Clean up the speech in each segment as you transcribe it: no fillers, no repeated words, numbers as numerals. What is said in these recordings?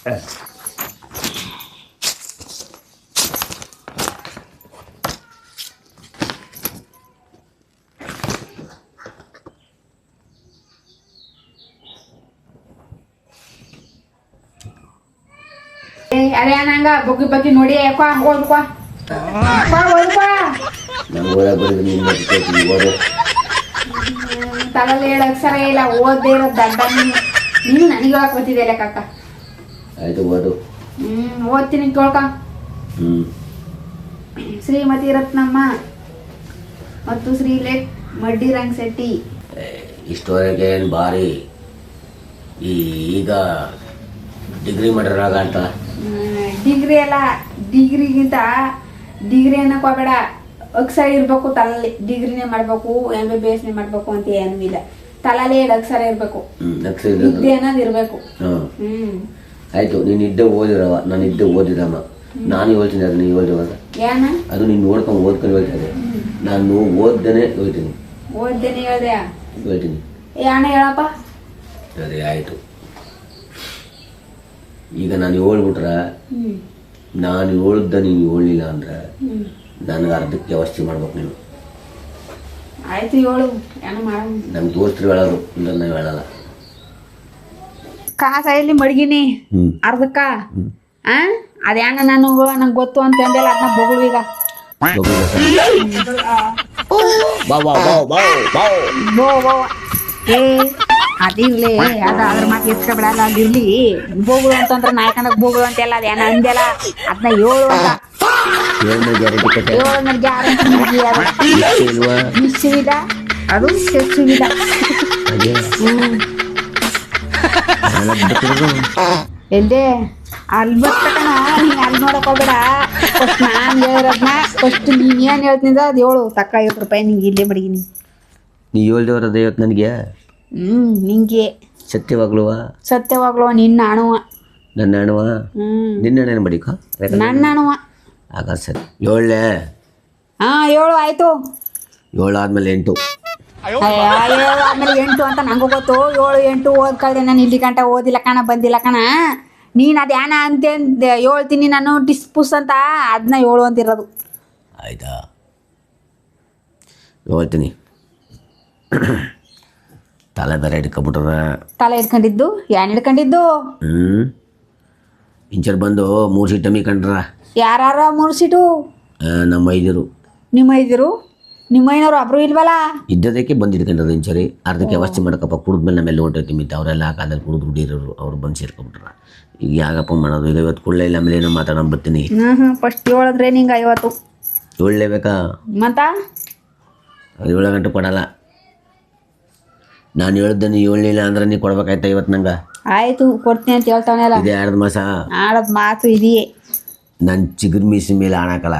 ಅದೇ ನಂಗ ಬಗ್ಗಿ ಬಗ್ಗಿ ನೋಡಿ ಯಾಕೋ ಓದ್ಕೋ ತಲೆಯಲ್ಲಿ 7 ಅಕ್ಷರ ಇಲ್ಲ ಓದ್ದೇ ಇರೋ ದಡ್ಡ ನೀನು ನನಗೆ ಹೇಳಕ್ ಬರ್ತಿದ್ದೆ ಕಾಕ. ಆಯ್ತು ಓದು. ಓದ್ತೀನಿ ಕೇಳ್ಕ. ಶ್ರೀಮತಿ ರತ್ನಮ್ಮ ಮತ್ತು ಶ್ರೀಲೇಖ್ ಮಡ್ಡಿರಂಗ್ ಶೆಟ್ಟಿ. ಇಷ್ಟವರೆಗೆ ಏನು ಭಾರಿ ಈಗ ಡಿಗ್ರಿ ಮಾಡಿರಾಗ ಅಂತ. ಡಿಗ್ರಿ ಅಲ್ಲ, ಡಿಗ್ರಿಗಿಂತ ಡಿಗ್ರಿ ಅನ್ನಕ್ ಹೋಗ್ಬೇಡ, ಅಕ್ಷರ ಇರ್ಬೇಕು ತಲೆಯಲ್ಲಿ. ಡಿಗ್ರಿನೇ ಮಾಡ್ಬೇಕು, MBBS ಮಾಡ್ಬೇಕು ಅಂತ ಏನೂ ಇಲ್ಲ, ತಲೆಯಲ್ಲಿ 7 ಅಕ್ಷರ ಇರ್ಬೇಕು, ವಿದ್ಯೆ ಅನ್ನೋದು ಇರ್ಬೇಕು. ಆಯ್ತು, ನೀನ್ ಇದ್ದೆ ಓದಿರವ, ನಾನು ಇದ್ದೆ ಓದಿದಮ್ಮ. ನಾನು ಹೇಳ್ತೀನಿ ಅದು ನೀನು ಓದಿರುವಾಗ ಏನ ಅದು ನೀನು ನೋಡ್ಕೊಂಡು ಓದ್ಕೊಂಡು ಹೇಳ್ತಾರೆ. ನಾನು ಓದ್ದೇನೆ ಹೇಳ್ತೀನಿ. ಓದ್ದೇನೆ ಹೇಳ್ದೆ ಹೇಳ್ತೀನಿ. ಯಾಣ ಹೇಳಪ್ಪ. ಅದೇ ಆಯ್ತು. ಈಗ ನಾನು ಹೇಳ್ಬಿಟ್ರ, ನಾನು ಹೇಳ್ದ ನೀನು ಹೇಳಲಿಲ್ಲ ಅಂದ್ರೆ ನನಗೆ ಅರ್ಧಕ್ಕೆ ವ್ಯವಸ್ಥೆ ಮಾಡ್ಬೇಕು ನೀನು. ಆಯ್ತು ಹೇಳು, ಏನು ಮಾಡ. ನಮ್ಮ ದೋಸ್ತರು ಹೇಳೋರು, ಇಲ್ಲ ನಾವು ಹೇಳಲ್ಲ. ಕಾಸ ಇಲ್ಲಿ ಮಡಗಿನಿ ಅರ್ಧಕ್ಕ. ಅದ್ಯಾಂಗ ನಂಗೆ ಗೊತ್ತು ಅಂತ ಅಂದೆಲ್ಲ ಅದನ್ನ ಬೊಗಳು ಈಗ. ಏ ಅದಿರ್ಲಿ, ಅದ್ರ ಮಾತು ಎತ್ಕೊಬಿಡಲ್ಲ, ಅದಿರ್ಲಿ. ಬೋಗುಳು ಅಂತಂದ್ರೆ ನಾಯ್ಕಂಡಕ್ ಬೋಗುಳು ಅಂತೆಲ್ಲ ಅದೇನ ಅಂದೆಲ್ಲ ಅದನ್ನ ಹೇಳು ಅಂತ. ನಿಶ್ಚಿವಿದ ಅದು ಶೆಚ್ಚುವಿದ. ಎಲ್ದೆ ಅಲ್ಲಿ ಬರ್ತಕಣ, ನೀನ್ ಅಲ್ಲಿ ನೋಡಕ್ ಹೋಗ್ಬೇಡ. ಫಸ್ಟ್ ನಾನು ಹೇಳಿರೋದ್ನ ಫಸ್ಟ್ ನೀನ್ ಏನ್ ಹೇಳ್ತಿದ್ದ ಅದು ಹೇಳು. ತಕ್ಕ 50 ರೂಪಾಯಿ ನಿಂಗೆ ಇಲ್ಲೇ ಮಡಗಿನಿ. ನೀ ಹೇಳ್ದೇವ್ರದ ಇವತ್ತು ನನಗೆ ನಿಂಗೆ ಸತ್ಯವಾಗ್ಲುವ ನಿನ್ನ ಅಣುವ. ನನ್ನ ಅಣುವ ನಿನ್ನ ಅಣ್ಣನ ಬಡಿಕ ನನ್ನ ಅಣುವ. ಆಗ ಸರಿ 7 7 ಆಯ್ತು. 7 ಆದ್ಮೇಲೆ 8. 7 ಆದ್ಮೇಲೆ 8 ಅಂತ ನಂಗೂ ಗೊತ್ತು. 7 8 ಓದ್ ಕಳ್ದೆ ನಾನು. ಇಲ್ಲಿ ಗಂಟ ಓದಿಲ್ಲ ಕಣ, ಬಂದಿಲ್ಲ ಕಣ. ನೀನು ಅದ್ಯಾನ ಅಂತ ಹೇಳ್ತೀನಿ ನಾನು, ಡಿಸ್ಪುಸ್ ಅಂತ, ಅದನ್ನ 7 ಅಂತಿರೋದು. ಆಯ್ತಾ, ಹೇಳ್ತೀನಿ. ತಲೆ ಬೇರೆ ಹಿಡ್ಕೊಬಿಟ್ರ. ತಲೆ ಹಿಡ್ಕೊಂಡಿದ್ದು ಏನ್ ಹಿಡ್ಕೊಂಡಿದ್ದು? ಇಂಚರ್ ಬಂದು 3 ಸೀಟ್ ಕಂಡ್ರ. ಯಾರ 3 ಸೀಟು? ನಮ್ಮ 5. ನಿಮ್ಮ 5? ನಿಮ್ಮ 5ನವ್ರು ಒಬ್ರು ಇಲ್ವಲ್ಲ? ಇದ್ದದಕ್ಕೆ ಬಂದು ಹಿಡ್ಕೊಂಡ್ರದ ಇಂಚರಿ. ಅರ್ಧಕ್ಕೆ ವ್ಯವಸ್ಥೆ ಮಾಡಕಪ್ಪ, ಕುಡಿದ್ಮೇಲೆ ನಮ್ಮೆಲ್ಲ ಹೊಂಟೈತಿ ಮಿತ್ತ. ಅವರೆಲ್ಲ ಆ ಕಾಲದಲ್ಲಿ ಕುಡಿದು ಹುಡಿರೋರು, ಅವ್ರು ಬಂದು ಸೇರ್ಕೊಂಡ್ಬಿಟ್ರ. ಈಗ ಯಾಕಪ್ಪ ಮಾಡೋದು? ಈಗ ಇವತ್ತು ಕುಳ್ಳ ಇಲ್ಲ, ಆಮೇಲೆ ಏನೋ ಮಾತಾಡೋಣ ಬರ್ತೀನಿ. ಫಸ್ಟ್ 7 ಅಂದ್ರೆ ನಿಂಗೆ 50. 7 ಬೇಕಾ ಮತ್ತ? 7 ಗಂಟೆ ಕೊಡಲ್ಲ. ನಾನು ಹೇಳ್ದೆ ನೀ ಹೇಳಲಿಲ್ಲ ಅಂದ್ರೆ ನೀ ಕೊಡ್ಬೇಕಾಯ್ತಾ ಇವತ್ತು ನಂಗೆ. ಆಯ್ತು, ಕೊಡ್ತೀನಿ ಅಂತ ಹೇಳ್ತಾವನೆಲ್ಲ. ಇದೆ 2 ಮಾಸ ಆಡೋದು ಮಾತು ಇದೆಯೇ. ನನ್ನ ಚಿಗುರು ಮೀಸಿ ಮೇಲೆ ಆಣಕಲ್ಲ,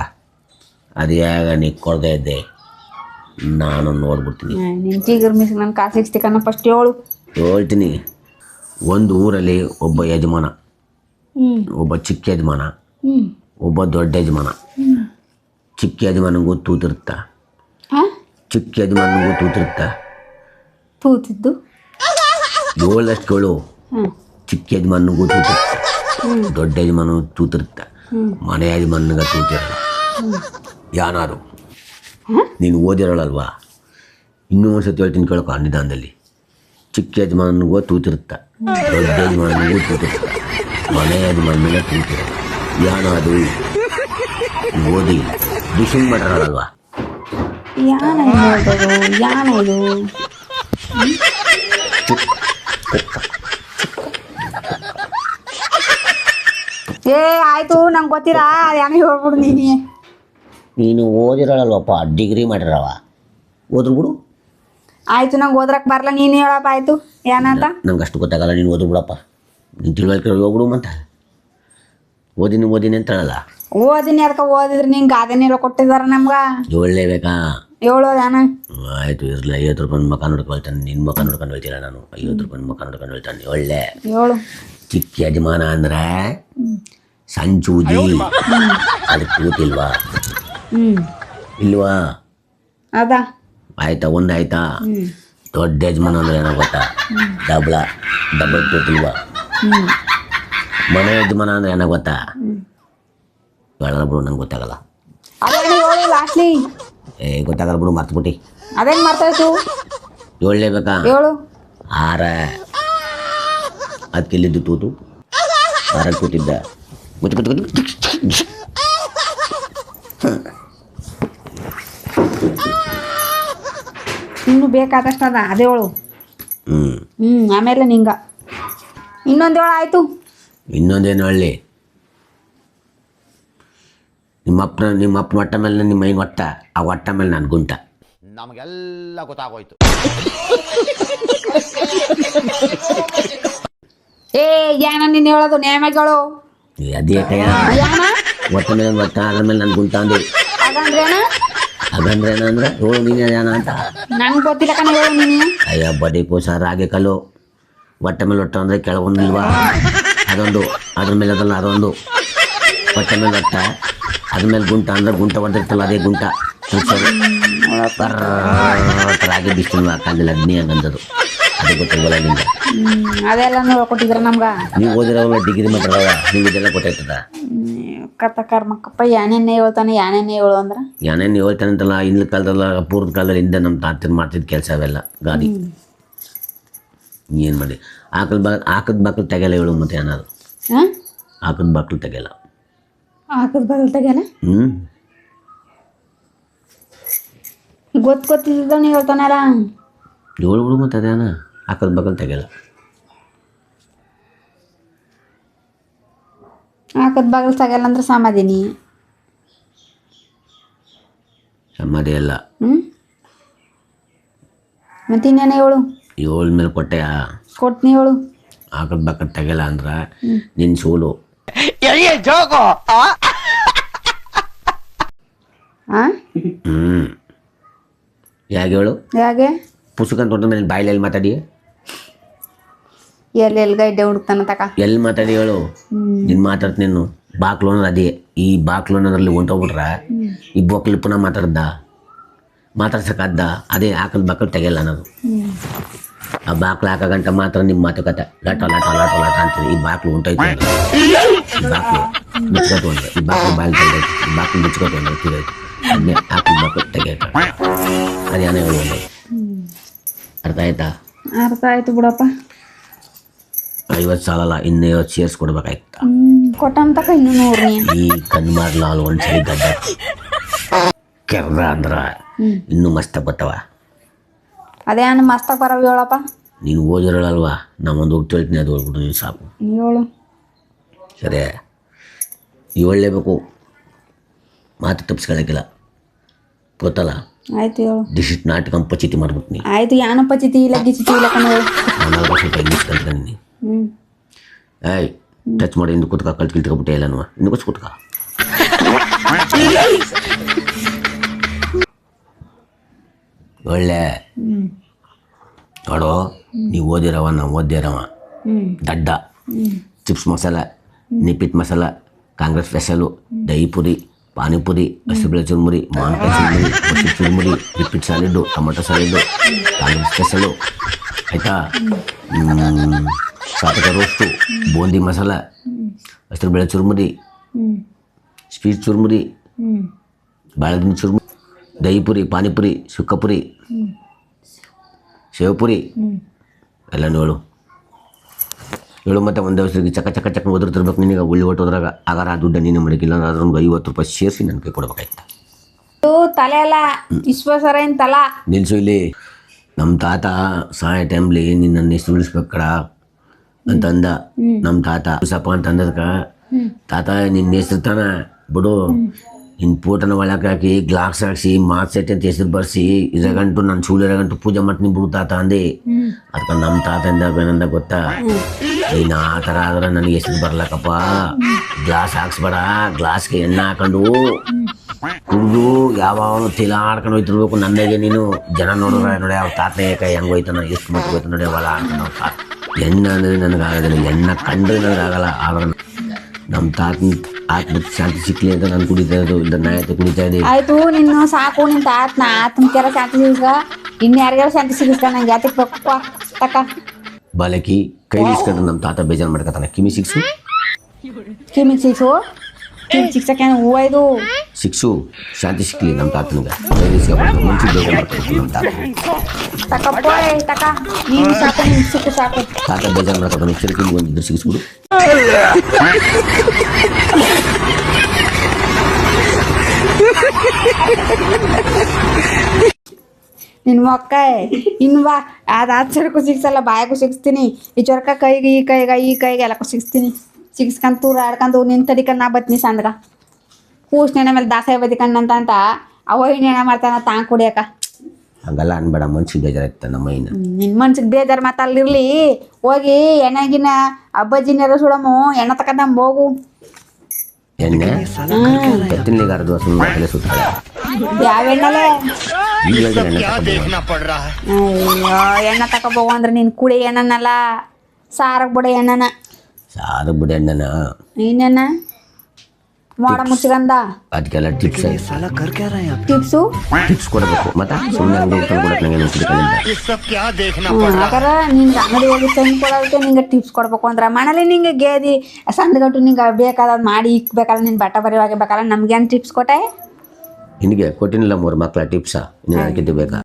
ಅದು ಯಾಗ ನೀ ಕೊಡದೇ ಇದ್ದೆ ನಾನು ನೋಡ್ಬಿಡ್ತೀನಿ. ನಿನ್ನ ಚಿಗುರು ಮೀಸಿ ನನ್ನ ಕಾಸು ಇಡ್ಸ್ತಿಕನ್ನ ಫಸ್ಟ್ 7 ಹೇಳ್ತೀನಿ. ಒಂದು ಊರಲ್ಲಿ ಒಬ್ಬ ಯಜಮಾನ, ಒಬ್ಬ ಚಿಕ್ಕ ಯಜಮಾನ, ಒಬ್ಬ ದೊಡ್ಡ ಯಜಮಾನ. ಚಿಕ್ಕ ಯಜಮಾನಿಗೂ ತೂತಿರುತ್ತ, ಚಿಕ್ಕ ಯಜಮಾನಿಗೂ ತೂತಿರುತ್ತ. ತೂತಿದ್ದು 7 ಕೇಳು. ಚಿಕ್ಕ ಯಜಮಾನಿಗೂ ತೂತಿರುತ್ತ, ದೊಡ್ಡ ಯಜಮಾನ ತೂತಿರುತ್ತ, ಮನೆ ಯಜಮಾನಿಗ ತೂತಿರಲ್ಲ. ಯಾನಾರು ನೀನು ಓದಿರಲ್ಲಲ್ವಾ? ಇನ್ನೂ ಒಂದ್ಸತಿ ಹೇಳ್ತೀನಿ ಕೇಳೋಕೆ. ನಿಧಾನದಲ್ಲಿ ಚಿಕ್ಕ ಯಜಮಾನಿಗೂ ತೂತಿರುತ್ತ, ದೊಡ್ಡ ಯಜಮಾನಿಗೂ ತೂತಿರುತ್ತ, ಮನೆ ಯಜಮಾನಿಗ ತೂತಿರಲ್ಲ. ಯಾನದು ಓದಿ ಡಿಶಿಂಗ್ ಮಾಡಿರಲ್ವಾ? ಯಾನ ಇದು? ಏ ಆಯ್ತು, ನಂಗೆ ಗೊತ್ತಿರ ಅದೇನೋ ಹೇಳ್ಬಿಡು. ನೀನು ಓದಿರಲ್ವಪ್ಪ, ಡಿಗ್ರಿ ಮಾಡಿರವ, ಓದ್ರು ಬಿಡು. ಆಯ್ತು, ನಂಗೆ ಓದ್ರಕ್ಕೆ ಬರಲ್ಲ, ನೀನು ಹೇಳಪ್ಪ. ಆಯ್ತು, ಏನಂತ? ನಂಗೆ ಅಷ್ಟು ಗೊತ್ತಾಗಲ್ಲ, ನೀನು ಓದ್ರು ಬಿಡಪ್ಪ. ನೀನು ತಿಳುವಳಿಕೆ ಹೋಗ್ಬಿಡು. ಅಂತ ಓದಿನಿ ಅಂತ ಹೇಳಲ್ಲ. ಓದಿನಿ ಅದಕ್ಕೆ ಓದಿದ್ರೆ ನಿಂಗೆ ಗಾದೆನೆಲ್ಲ ಕೊಟ್ಟಿದಾರ ನಮ್ಗೆ. 7 ಬೇಕಾ? 7 ಅದಾನ. ಆಯ್ತು, ಇರಲಿ. 50 ರೂಪಾಯಿ ಮಕ್ಕ ನೋಡ್ಕೊಳ್ತಾನೆ. ನಿನ್ನ ಮಕ್ಕ ನೋಡ್ಕೊಂಡು ಹೇಳ್ತೀರ ನಾನು. 50 ರೂಪಾಯಿ ಮಕ್ಕ ನೋಡ್ಕೊಂಡು ಹೇಳ್ತಾನೆ. 7 ಚಿಕ್ಕ ಯಜಮಾನ ಅಂದ್ರೆ ಸಂಚೂಜಿ. ಅದಕ್ಕೆ ಕೂತಿಲ್ವಾ? ಇಲ್ವಾ? ಅದ ಆಯ್ತಾ, 1 ಆಯ್ತಾ? ದೊಡ್ಡ ಯಜಮಾನ ಅಂದ್ರೆ ಏನೋ ಗೊತ್ತಾ? ಡಬಲ್ ಕೂತಿಲ್ವಾ? ಮನೆ ಯಜಮಾನ ಅಂದ್ರೆ ಏನಾಗ ಗೊತ್ತಾ? ಹೇಳಲ್ಲ ಬಿಡು, ನಂಗೆ ಗೊತ್ತಾಗಲ್ಲ. ಅದೇ ಹೇಳು ಲಾಸ್ಟ್ಲಿ. ಗೊತ್ತಾಗಲ್ಲ ಬಿಡು, ಮರ್ತ್ಬಿಟ್ಟು. ಅದೇನು ಮಾಡ್ತಾಯಿತ್ತು ಹೇಳಲೇಬೇಕಾ? ಹೇಳು. ಆರ ಅದಕ್ಕೆ ಎಲ್ಲಿದ್ದು ತೂತು ಆರ ಕೂತಿದ್ದ ಇನ್ನು ಬೇಕಾದಷ್ಟು ಅದ, ಅದೇ ಹೇಳು. ಆಮೇಲೆ ನಿಂಗ ಇನ್ನೊಂದು ಹೇಳು. ಆಯಿತು. ಇನ್ನೊಂದೇನು ಹೇಳಿ? ನಿಮ್ಮಪ್ಪ ಹೊಟ್ಟ ಮೇಲೆ ನಿಮ್ಮ ಮೈನ್ ಹೊಟ್ಟ, ಆ ಹೊಟ್ಟ ಮೇಲೆ ನಾನು ಗುಂಟ. ನಮಗೆಲ್ಲ ಗೊತ್ತಾಗೋಯ್ತು. ಯಾನ ನೀನು ಹೇಳೋದು ನೇಮಾಗ ಹೇಳು. ಅದೇ ಕೈಯ ಯಾನ ಹೊಟ್ಟ ಮೇಲೆ ಹೊಟ್ಟ, ಅದ್ರ ಮೇಲೆ ನಾನು ಗುಂಟ ಅಂದೆ. ಹಾಗಂದ್ರೇನ? ಹಾಗಂದ್ರೆ ಏನಂದ್ರೆ ಹೇಳು ನೀನು ಯಾನ ಅಂತ. ನಂಗೆ ಗೊತ್ತಿಲ್ಲ ಕಣ, ಹೇಳು ನೀನು. ಅಯ್ಯ ಬಡ್ಡಿ ಕೋಸ ರಾಗಿ ಕಲ್ಲು. ಹೊಟ್ಟೆ ಮೇಲೆ ಹೊಟ್ಟ ಅಂದರೆ ಕೆಳಗೊಂದಿಲ್ವಾ? ಅದೊಂದು, ಅದ್ರ ಮೇಲೆ ಅದಲ್ಲ ಅದೊಂದು. ಹೊಟ್ಟೆ ಮೇಲೆ ಹೊಟ್ಟ, ಅದ್ರ ಮೇಲೆ ಗುಂಟ ಅಂದ್ರೆ ಗುಂಟ ಹೊಡೆದಿರ್ತಲ್ಲ, ಅದೇ ಗುಂಟ. ರಾಗಿ ಬಿಸಿಲು ಹಾಕಂದಿಲ್ಲ, ಅಗ್ನಿ ಹಂಗಂದದು. ಅದು ಗೊತ್ತಿಲ್ವಲ್ಲ ನಿಂಗೆ? ಅದೆಲ್ಲ ಹೇಳ್ಕೊಟ್ಟಿದ್ರ ನಮ್ಗೆ. ನೀವು ಓದಿರೋಲ್ಲ, ಡಿಗ್ರಿ ಮಾಡಿರವ, ನಿಮ್ಗೆ ಇದೆಲ್ಲ ಗೊತ್ತಾಯ್ತದ? ಕತ್ತ ಕರ್ಮಕ್ಕಪ್ಪ ಯಾನೇನೇ ಹೇಳ್ತಾನೆ, ಯಾನೇನೇ ಹೇಳು ಅಂದ್ರೆ ಏನೇನು ಹೇಳ್ತಾನೆ ಅಂತಲ್ಲ. ಹಿಂದಿನ ಕಾಲದಲ್ಲ, ಪೂರ್ವದ ಕಾಲದಲ್ಲಿ ಹಿಂದೆ ನಮ್ಮ ತಾತನ ಮಾಡ್ತಿದ್ದ ಕೆಲಸ ಅವೆಲ್ಲ. ಗಾದಿ ಏನು ಮಾಡಿ ಹಾಕದ ಬಾಕಲು ತೆಗೆಯಲ್ಲ ಹೇಳು. ಮತ್ತೆ ಏನಾದ್ರು ಹಾಕದ ಬಾಕಲು ತೆಗೆಯಲ್ಲ. ಹಾಕದ ಬಾಗಿಲು ತೆಗೆಯಲ್ಲ. ಗೊತ್ತಿದ್ದಾನೆ ಹೇಳ್ತಾನಲ್ಲ. ಏಳು ಬಿಡು ಮತ್ತೆ ಅದೇನ ಹಾಕದ ಬಾಕಲು ತೆಗೆಯಲ್ಲ. ಹಾಕದ ಬಾಗಿಲು ತೆಗೆಯಲ್ಲ ಅಂದ್ರೆ ಸಮಾಧಿನಿ. ಸಮಾಧಿ ಅಲ್ಲ. ಮತ್ತೆ ಇನ್ನೇನೇ ಹೇಳು. ಏಳು ಮೇಲೆ ಕೊಟ್ಟೆಯಾ? ಕೊಟ್ನಿ ಹೇಳು. ಹಾಕದ ಬಾಕಲು ತೆಗೆಯಲ್ಲ ಅಂದ್ರೆ ನಿನ್ನ ಸೋಲು. ಹೇಗೆ ಹೇಳು? ಹೇಗೆ? ಪುಸ್ತಕ ತೊಗೊಂಡ ಮೇಲೆ ಬಾಯಿಲೆಲ್ಲಿ ಮಾತಾಡಿ? ಎಲ್ಲಿ ಗೈಡೆ ಹುಡುಕ್ತಾನ ತಕ. ಎಲ್ಲಿ ಮಾತಾಡಿ ಹೇಳು? ನಿನ್ನ ಮಾತಾಡ್ತ ನೀನು ಬಾಕ್ಲು ಅನ್ನೋದು ಅದೇ. ಈ ಬಾಕ್ಲು ಅನ್ನೋದ್ರಲ್ಲಿ ಹೊಂಟೋಗ್ಬಿಟ್ರೆ ಈ ಬಾಕ್ಲು ಪುನಃ ಮಾತಾಡ್ಸಕ್ಕದ್ದ. ಅದೇ ಹಾಕದ ಬಾಕಲು ತೆಗೆಯಲ್ಲ ಅನ್ನೋದು. ಆ ಬಾಕ್ಲು ಹಾಕೋ ಗಂಟ ಮಾತ್ರ ನಿಮ್ಮ ಮಾತುಕತೆ ಲಾಟ ಲಾಟ ಲಾಟ ಲಾಟ ಅಂತೀವಿ. ಈ ಬಾಕ್ಲು ಹೊಂಟೋಯ್ತು, ಈ ಬಾಕ್ಲು ಮುಚ್ಕೋತು ಅಂದ್ರೆ, ಈ ಬಾಕ್ಲು ಬಾಯಲ್ಲಿ ತೆಗೆದೈತಿ, ಈ ಬಾಕ್ಲು ಮುಚ್ಕೋತು ಅಂದ್ರೆ ತಿರೋಯ್ತು. ಅದನ್ನೇ ಹಾಕದ ಬಾಕ್ಲು ತೆಗೆಯಕ್ಕೆ ಅದೇನೋ ಹೇಳು. ಅರ್ಥ ಆಯ್ತಾ? ಅರ್ಥ ಆಯ್ತು ಬಿಡಪ್ಪ. 50 ಸಾಲಲ್ಲ, ಇನ್ನೂ 50 ಸೇರ್ಸ್ ಕೊಡ್ಬೇಕಾಯ್ತ. ಕೊಟ್ಟಂತ ತಕ ಇನ್ನು 100 ಈ ಕಣ್ಮಾರ್ಲಾಲ್ ಒಂದ್ಸರಿ ಗಡ್ಡ ಕೆರ್ದ ಅಂದ್ರೆ ಇನ್ನೂ ಮಸ್ತ ಬರ್ತಾವ. ಅದೇನು ಮಸ್ತಾಗ ಬರವ ಹೇಳಪ್ಪ. ನೀನು ಓದಿರಲ್ವಾ? ನಾವೊಂದು ಹೋಗ್ತಿ ಹೇಳ್ತೀನಿ, ಅದು ಹೋಗ್ಬಿಟ್ಟು ನೀನು ಸಾಕು. ಹೇಳು. ಸರಿ, ನೀವು ಹೇಳಲೇಬೇಕು, ಮಾತು ತಪ್ಪಿಸ್ಕೊಳ್ಳೋಕ್ಕಿಲ್ಲ, ಗೊತ್ತಲ್ಲ? ಆಯ್ತು ಹೇಳು. ಡಿಶಿಟ್ ನಾಟಕ ಪಚಿತಿ ಮಾಡ್ಬಿಡ್ತೀನಿ. ಆಯ್ತು, ಯಾನಪ್ಪ ಚಿತಿ ಇಲ್ಲ ಗಿಚಿತಿ ಇಲ್ಲ ಕಣ ಹೇಳು. ನಾನು ಸ್ವಲ್ಪ ಇಂಗ್ಲೀಷ್ ಕಲ್ತ್ಕೊಂಡಿ. ಏಯ್ ಟಚ್ ಮಾಡಿ ಇಂದು ಕೂತ್ಕ, ಕಲ್ತ್ಕೊಬಿಟ್ಟೆ ಎಲ್ಲನೂ ಇಂದು ಕೂತ್ಕ. ಒಳ್ಳೆ ನೋಡು, ನೀವು ಓದಿರವ, ನಾವು ಓದಿರವ. ದಡ್ಡ ಚಿಪ್ಸ್ ಮಸಾಲ, ನಿಪ್ಪಿಟ್ಟು ಮಸಾಲ, ಕಾಂಗ್ರೆಸ್ ಸ್ಪೆಷಲು, ದಹಿ ಪುರಿ, ಪಾನಿಪುರಿ, ಹಸಿಬೇಳೆ ಚುರುಮುರಿ, ಮಾವಿನಕಾಯಿ ಚುರುಮುರಿ, ಮೊಸರು churumuri, nippattu salad, tomato salad, Congress special ಆಯಿತಾ. ಸಾತಕ ರೋಸ್ಟು, ಬೂಂದಿ ಮಸಾಲ, ಹಸಿರುಬೇಳೆ ಚುರುಮುರಿ, ಸ್ವೀಟ್ ಚುರುಮುರಿ, ಬಾಳೆಗಿನ ಚುರುಮುರಿ, ದಹಿ ಪುರಿ, ಪಾನಿಪುರಿ, ಸುಕ್ಕಪುರಿ, ಸೇವಪುರಿ ಎಲ್ಲನೂ ಹೇಳು. ಮತ್ತು ಒಂದು ದಿವಸಕ್ಕೆ ಚಕ್ಕ ಚಕ್ಕ ಚಕ್ಕ ಓದಿರ್ತಿರ್ಬೇಕು ನಿನಗೆ. ಉಳ್ಳಿ ಹೊಟ್ಟೋದ್ರಾಗ ಆಗಾರ ಆ ದುಡ್ಡು ನೀನು ಮಡಕಿಲ್ಲ ಅಂದ್ರೆ ಅದೊಂದು 50 ರೂಪಾಯಿ ಸೇರಿಸಿ ನನ್ನ ಕೈ ಕೊಡ್ಬೇಕಾಯ್ತು. ತಲೆ ಅಲ್ಲ, ವಿಶ್ವೇಶ್ವರಯ್ಯನ ತಲ. ನಿಲ್ಸು ಇಲ್ಲಿ. ನಮ್ಮ ತಾತ ಸಾಯ ಟೈಮ್ಲಿ ನಿನ್ನನ್ನು ಎಷ್ಟು ಉಳಿಸ್ಬೇಕಡ ಅಂತಂದ. ನಮ್ಮ ತಾತ ಸಪ್ಪ ಅಂತಂದದ್ಕ, ತಾತ ನಿನ್ನ ಹೆಸ್ರು ತಾನ ಬಿಡು, ನಿನ್ನ ಫೋಟೋನ ಒಳಗೆ ಹಾಕಿ ಗ್ಲಾಸ್ ಹಾಕ್ಸಿ ಮಾತ್ ಸೆಟ್ ಅಂತ ಹೆಸರು ಬರ್ಸಿ ಇರಗಂಟು ನನ್ನ ಸೂಳಿರಗಂಟು ಪೂಜೆ ಮಾಡ್ತೀನಿ ಬಿಡು ತಾತ ಅಂದೆ. ಅದಕ್ಕೆ ನಮ್ಮ ತಾತಂದ ಏನಂದ ಗೊತ್ತಾ? ನೀನು ಆ ಥರ ಆದ್ರೆ ನನಗೆ ಹೆಸರು ಬರ್ಲಕ್ಕಪ್ಪ, ಗ್ಲಾಸ್ ಹಾಕ್ಸ್ಬೇಡ, ಗ್ಲಾಸ್ಗೆ ಎಣ್ಣೆ ಹಾಕೊಂಡು ಕುಡಿದು ಯಾವಾಗ ತಿಲಾಡ್ಕೊಂಡು ಹೋಯ್ತಿರ್ಬೇಕು. ನನ್ನೆಗೆ ನೀನು ಜನ ನೋಡಿದ್ರೆ ನೋಡಿ ಅವ್ರ ತಾತನೇ ಕೈ ಹೆಂಗೆ ಹೋಯ್ತಾನ, ಎಷ್ಟು ಮಟ್ಟಿಗೆ ಹೋಯ್ತಾನ ನೋಡಿ ಅವಲ್ಲ ಆಡ್ಕೊಂಡು ಅವ್ರ ತಾತ. ಎಣ್ಣೆ ಅಂದರೆ ನನಗಾಗೋದಿಲ್ಲ, ಎಣ್ಣೆ ಕಂಡ್ರೆ ನನಗಾಗಲ್ಲ. ಆದ್ರೆ ನಮ್ಮ ತಾತನ ಆತ್ಮಕ್ಕೆ ಶಾಂತಿ ಸಿಕ್ಲಿ ಅಂತ ನಾನು ಕುಡಿತಾ ಇರೋದು, ಇಲ್ಲ ನಾಯತ್ತೆ ಕುಡಿತಾ ಇದ್ದೀನಿ. ಆಯ್ತು, ನಿನ್ನ ಸಾಕು, ನಿನ್ನ ತಾತನ ಆತನ ಕೆರ ಶಾಂತಿ ಸಿಗಿಸ್ಕ, ಇನ್ನು ಯಾರಿಗಾರು ಶಾಂತಿ ಸಿಗಿಸ್ಕ, ನಂಗೆ ಯಾತಕ್ಕೆ ಬೇಕಪ್ಪ ತಕ. ಬಾಲಕಿ ಕೈ ಇಸ್ಕೊಂಡ್ರೆ ನಮ್ಮ ತಾತ ಬೇಜಾರು ಮಾಡ್ಕೊತಾನೆ. ಕಿಮಿ ಸಿಕ್ಸು ಕಿಮಿಗೆ ಸಿಕ್ಸು ಕಿಮಿಗೆ ಸಿಕ್ಸಕ್ಕೆ ಹೂವು ಇದು ಸಿಕ್ಸು ಶಾಂತಿ ಸಿಕ್ಲಿ ನಮ್ಮ ತಾತನಿಗೆ ಮುಂಚೆ ಬೇಗ ಮಾಡ್ಕೊಂಡು ನಮ್ಮ ತಾತ ತಕಪ್ಪ ತಕ ನೀನು ಸಾಕು ನೀನು ಸಿಕ್ಕು ಸಾಕು ತಾತ ಬೇಜಾರು ಮಾಡ್ಕೊಂಡು ಚಿರಕಿಗೆ ಒಂದಿದ್ರು ಸಿಗಿಸ್ಬಿಡು. ನಿನ್ನ ಮೊಕ್ಕ ಇನ್ನು ಬಾ ಅದು ಚರಕು ಸಿಗ್ಸಲ್ಲ ಬಾಯಾಗೂ ಸಿಗಿಸ್ತೀನಿ ಈ ಚೊರಕ ಕೈಗೆ ಈ ಕೈಗೆ ಎಲ್ಲಕ್ಕೂ ಸಿಗಿಸ್ತೀನಿ ಸಿಗಿಸ್ಕೊಂಡು ತೂರ ಆಡ್ಕೊಂಡು ನಿನ್ನ ತಡಿಕೊಂಡು ನಾ ಬತ್ನಿ ಸಂದ್ಗ ಕೂಸ್ನೇನ ಮೇಲೆ ದಾಸಾಯ ಬದಿಕಣ್ಣಂತ ಅಂತ ಅವ ಇನ್ನೇನ ಮಾಡ್ತಾನ ತಾಂಗ್ ಕುಡಿಯಕ ಹಂಗೆಲ್ಲ ಅನ್ಬೇಡ ಮನ್ಸಿಗೆ ಬೇಜಾರಾಯ್ತ ನಮ್ಮ ಮೈನ. ನಿನ್ನ ಮನ್ಸಿಗೆ ಬೇಜಾರು ಮಾತು ಅಲ್ಲಿರ್ಲಿ ಹೋಗಿ ಎಣ್ಣೆಗಿನ ಅಬ್ಬಜ್ಜಿನೆಲ್ಲ ಸುಡಮು ಎಣ್ಣೆ ತಕೊಂಡ ಹೋಗು ಎಣ್ಣೆ ಎತ್ತಿನಲಿಗೆ ಅರ್ಧ ಸುಮ್ಮನೆ ತಲೆ ಸುತ್ತಾಳೆ. ಯಾವ ಎಣ್ಣೆಲೆ ಈಗ ಎಣ್ಣೆ ಅಯ್ಯೋ ಎಣ್ಣೆ ತಗೋಬೋಗು ಅಂದ್ರೆ ನೀನು ಕುಡಿ ಎಣ್ಣನಲ್ಲ ಸಾರಕ್ಕೆ ಬಿಡ ಎಣ್ಣನ ಸಾರು ಬಿಡಿ ಎಣ್ಣೆನ ಇನ್ನೇನ ಮಾಡ ಮುಚ್ಚಿಗಂದ ಅದಕ್ಕೆಲ್ಲ ಟಿಪ್ಸ್ ಟಿಪ್ಸು ಟಿಪ್ಸ್ ಕೊಡಬೇಕು ಮತ್ತೆ ಸುಮ್ಮನೆ ಅಂಗಡಿ ತಂದು ಕೊಡಕ್ಕೆ ನಂಗೆ ಯಾಕಾರ ನಿನ್ಗೆ ಅಂಗಡಿ ಹೋಗಿ ತಂದು ಕೊಡೋದಕ್ಕೆ ನಿಂಗೆ ಟಿಪ್ಸ್ ಕೊಡ್ಬೇಕು ಅಂದ್ರೆ ಮನೇಲಿ ನಿಂಗೆ ಗೇದಿ ಸಣ್ಣಗಟ್ಟು ನಿಂಗೆ ಬೇಕಾದ ಮಾಡಿ ಇಕ್ಬೇಕಲ್ಲ ನಿನ್ನ ಬಟ್ಟ ಬರೆಯುವಾಗ ಬೇಕಲ್ಲ ನಮ್ಗೇನು ಟಿಪ್ಸ್ ಕೊಟ್ಟೆ ನಿನಗೆ ಕೊಟ್ಟಿನಿಲ್ಲ 3 ಮಕ್ಕಳ ಟಿಪ್ಸ ನೀನು ಅದಕ್ಕಿದ್ದು ಬೇಕಾ?